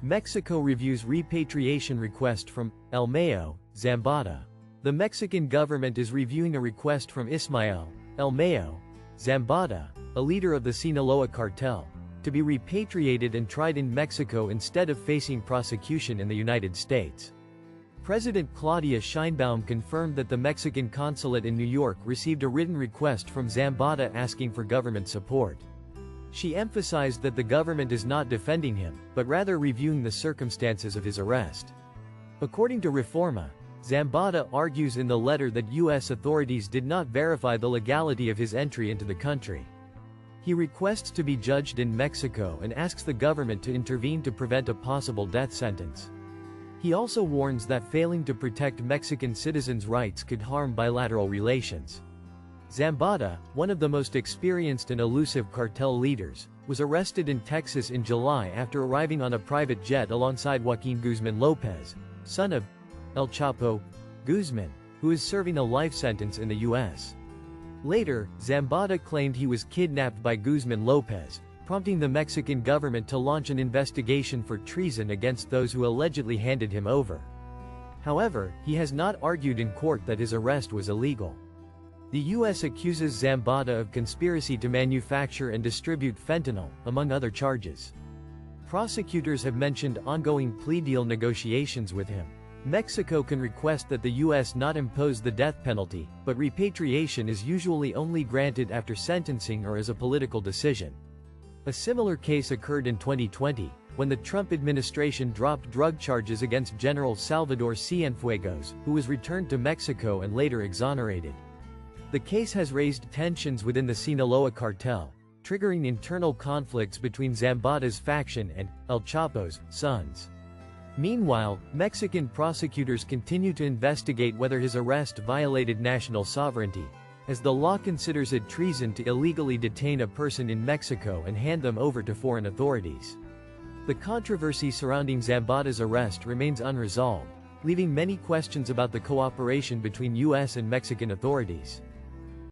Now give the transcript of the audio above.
Mexico reviews repatriation request from El Mayo Zambada. The Mexican government is reviewing a request from Ismael El Mayo Zambada, a leader of the Sinaloa cartel, to be repatriated and tried in Mexico instead of facing prosecution in the United States. President Claudia Sheinbaum confirmed that the Mexican consulate in New York received a written request from Zambada asking for government support. She emphasized that the government is not defending him, but rather reviewing the circumstances of his arrest. According to Reforma, Zambada argues in the letter that U.S. authorities did not verify the legality of his entry into the country. He requests to be judged in Mexico and asks the government to intervene to prevent a possible death sentence. He also warns that failing to protect Mexican citizens' rights could harm bilateral relations. Zambada, one of the most experienced and elusive cartel leaders, was arrested in Texas in July after arriving on a private jet alongside Joaquín Guzmán López, son of El Chapo Guzmán, who is serving a life sentence in the U.S. Later, Zambada claimed he was kidnapped by Guzmán López, prompting the Mexican government to launch an investigation for treason against those who allegedly handed him over. However, he has not argued in court that his arrest was illegal. The U.S. accuses Zambada of conspiracy to manufacture and distribute fentanyl, among other charges. Prosecutors have mentioned ongoing plea deal negotiations with him. Mexico can request that the U.S. not impose the death penalty, but repatriation is usually only granted after sentencing or as a political decision. A similar case occurred in 2020, when the Trump administration dropped drug charges against General Salvador Cienfuegos, who was returned to Mexico and later exonerated. The case has raised tensions within the Sinaloa cartel, triggering internal conflicts between Zambada's faction and El Chapo's sons. Meanwhile, Mexican prosecutors continue to investigate whether his arrest violated national sovereignty, as the law considers it treason to illegally detain a person in Mexico and hand them over to foreign authorities. The controversy surrounding Zambada's arrest remains unresolved, leaving many questions about the cooperation between U.S. and Mexican authorities.